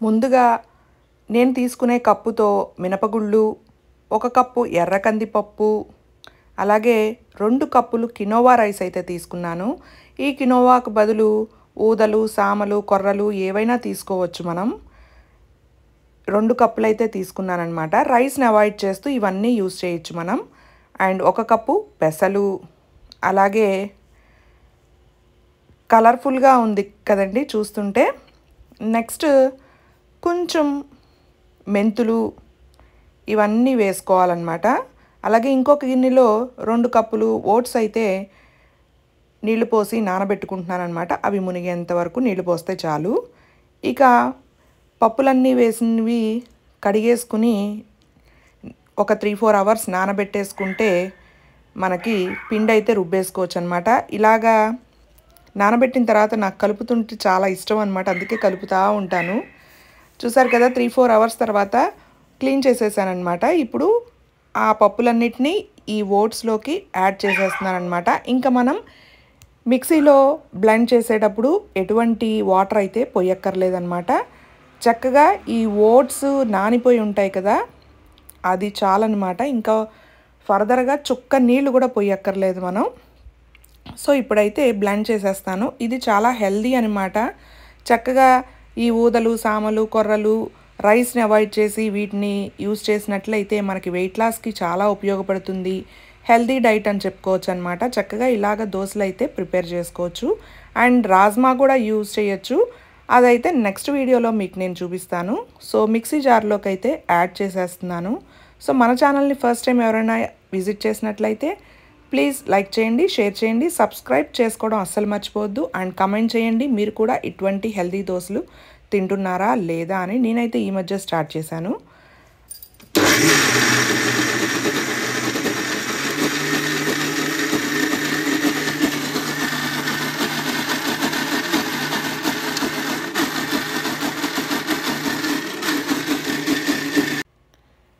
ముందుగా నేను తీసుకునే కప్పుతో మినపగుళ్ళు, 1 కప్పు ఎర్ర కందిపప్పు, అలాగే 2 కప్పులు కినోవా రైస్ అయితే తీసుకున్నాను. ఈ కినోవాకు బదులు ఊదలు, సామలు, కొర్రలు ఏవైనా తీసుకోవచ్చు మనం. 2 కప్పులైతే తీసుకున్నానన్నమాట. రైస్‌ని అవాయిడ్ చేస్తూ ఇవన్నీ యూజ్ చేయొచ్చు మనం. అండ్ 1 కప్పు పెసలు, అలాగే కలర్‌ఫుల్‌గా ఉంది కదండి చూస్తుంటే. నెక్స్ట్ కొంచెం మెంతులు ఇవన్నీ వేసుకోవాలన్నమాట. అలాగే ఇంకొక గిన్నెలో 2 కప్పులు ఓట్స్ అయితే నీళ్లు పోసి నానబెట్టుకుంటున్నానన్నమాట. అవి మునిగేంత వరకు నీళ్లు పోస్తే చాలు. ఇక పప్పులన్నీ వేసినవి కడిగేసుకుని ఒక 3-4 అవర్స్ నానబెట్టేసుకుంటే మనకి పిండి అయితే రుబ్బేసుకోవచ్చు అనమాట. ఇలాగా నానబెట్టిన తర్వాత నాకు కలుపుతుంటే చాలా ఇష్టం అనమాట. అందుకే కలుపుతూ ఉంటాను. చూసారు కదా 3-4 అవర్స్ తర్వాత క్లీన్ చేసేసానమాట. ఇప్పుడు ఆ పప్పులన్నిటినీ ఈ ఓట్స్లోకి యాడ్ చేసేస్తున్నాను అనమాట. ఇంకా మనం మిక్సీలో బ్లెండ్ చేసేటప్పుడు ఎటువంటి వాటర్ అయితే పొయ్యక్కర్లేదన్నమాట. చక్కగా ఈ ఓట్స్ నానిపోయి ఉంటాయి కదా, అది చాలన్నమాట. ఇంకా ఫర్దర్గా చుక్క నీళ్ళు కూడా పొయ్యక్కర్లేదు మనం. సో ఇప్పుడైతే బ్లెండ్ చేసేస్తాను. ఇది చాలా హెల్దీ అనమాట. చక్కగా ఈ ఊదలు, సామలు, కొర్రలు, రైస్ని అవాయిడ్ చేసి వీటిని యూజ్ చేసినట్లయితే మనకి వెయిట్ లాస్కి చాలా ఉపయోగపడుతుంది. హెల్దీ డైట్ అని చెప్పుకోవచ్చు అనమాట. చక్కగా ఇలాగ దోశలు అయితే ప్రిపేర్ చేసుకోవచ్చు. అండ్ రాజ్మా కూడా యూజ్ చేయొచ్చు. అదైతే నెక్స్ట్ వీడియోలో మీకు నేను చూపిస్తాను. సో మిక్సీ జార్లోకి అయితే యాడ్ చేసేస్తున్నాను. సో మన ఛానల్ని ఫస్ట్ టైం ఎవరైనా విజిట్ చేసినట్లయితే ప్లీజ్ లైక్ చేయండి, షేర్ చేయండి, సబ్స్క్రైబ్ చేసుకోవడం అస్సలు మర్చిపోవద్దు. అండ్ కమెంట్ చేయండి మీరు కూడా ఇటువంటి హెల్దీ దోశలు తింటున్నారా లేదా అని. నేనైతే ఈ మధ్య స్టార్ట్ చేశాను.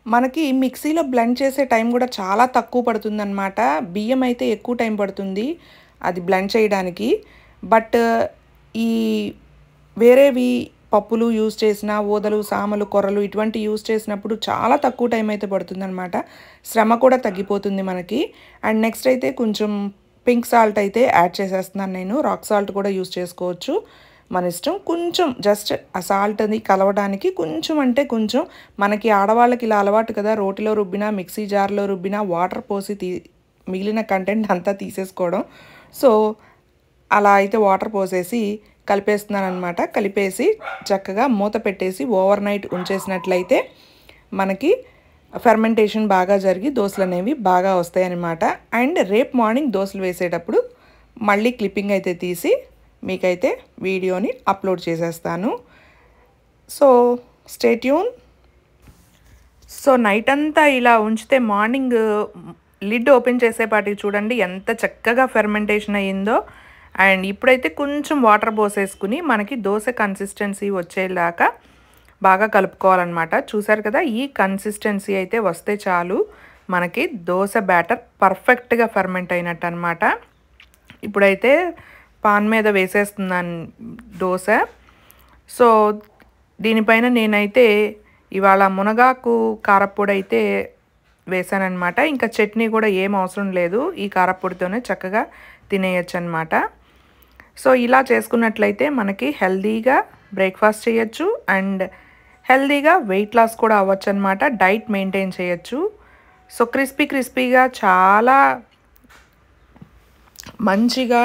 మనకి మిక్సీలో బ్లెండ్ చేసే టైం కూడా చాలా తక్కువ పడుతుందన్నమాట. బియ్యం అయితే ఎక్కువ టైం పడుతుంది అది బ్లెండ్ చేయడానికి. బట్ ఈ వేరేవి పప్పులు యూజ్ చేసిన ఊదలు, సామలు, కొర్రలు ఇటువంటి యూజ్ చేసినప్పుడు చాలా తక్కువ టైం అయితే పడుతుందన్నమాట. శ్రమ కూడా తగ్గిపోతుంది మనకి. అండ్ నెక్స్ట్ అయితే కొంచెం పింక్ సాల్ట్ అయితే యాడ్ చేసేస్తున్నాను నేను. రాక్ సాల్ట్ కూడా యూజ్ చేసుకోవచ్చు, మన ఇష్టం. కొంచెం జస్ట్ ఆ సాల్ట్ అది కలవడానికి కొంచెం అంటే కొంచెం. మనకి ఆడవాళ్ళకి ఇలా అలవాటు కదా, రోటిలో రుబ్బినా మిక్సీ జార్లో రుబ్బినా వాటర్ పోసి మిగిలిన కంటెంట్ అంతా తీసేసుకోవడం. సో అలా అయితే వాటర్ పోసేసి కలిపేస్తున్నాను అనమాట. కలిపేసి చక్కగా మూత పెట్టేసి ఓవర్ నైట్ ఉంచేసినట్లయితే మనకి ఫెర్మెంటేషన్ బాగా జరిగి దోశలు అనేవి బాగా వస్తాయి అన్నమాట. అండ్ రేపు మార్నింగ్ దోశలు వేసేటప్పుడు మళ్ళీ క్లిప్పింగ్ అయితే తీసి మీకైతే వీడియోని అప్లోడ్ చేసేస్తాను. So stay tune. So night అంతా ఇలా ఉంచితే మార్నింగ్ లిడ్ ఓపెన్ చేసేపాటికి చూడండి ఎంత చక్కగా ఫెర్మెంటేషన్ అయ్యిందో. అండ్ ఇప్పుడైతే కొంచెం వాటర్ పోసేసుకుని మనకి దోశ కన్సిస్టెన్సీ వచ్చేలాగా బాగా కలుపుకోవాలన్నమాట. చూసారు కదా, ఈ కన్సిస్టెన్సీ అయితే వస్తే చాలు మనకి దోశ బ్యాటర్ పర్ఫెక్ట్గా ఫెర్మెంట్ అయినట్టు అనమాట. ఇప్పుడైతే పాన్ మీద వేసేస్తున్నాను దోశ. సో దీనిపైన నేనైతే ఇవాళ మునగాకు కారప్పొడి అయితే వేసానన్నమాట. ఇంకా చట్నీ కూడా ఏం అవసరం లేదు, ఈ కారప్పొడితోనే చక్కగా తినేయచ్చు అనమాట. సో ఇలా చేసుకున్నట్లయితే మనకి హెల్దీగా బ్రేక్ఫాస్ట్ చేయొచ్చు అండ్ హెల్దీగా వెయిట్ లాస్ కూడా అవ్వచ్చు అనమాట. డైట్ మెయింటైన్ చేయొచ్చు. సో క్రిస్పీగా చాలా మంచిగా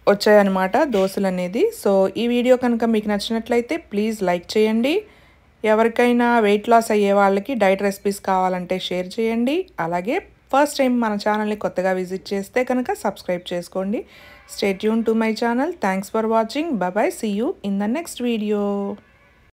వచ్చాయన్నమాట దోశలు అనేది. సో ఈ వీడియో కనుక మీకు నచ్చినట్లయితే ప్లీజ్ లైక్ చేయండి. ఎవరికైనా వెయిట్ లాస్ అయ్యే వాళ్ళకి డైట్ రెసిపీస్ కావాలంటే షేర్ చేయండి. అలాగే ఫస్ట్ టైం మన ఛానల్ని కొత్తగా విజిట్ చేస్తే కనుక సబ్స్క్రైబ్ చేసుకోండి. Stay tuned to my channel. Thanks for watching. Bye. See you in the next video.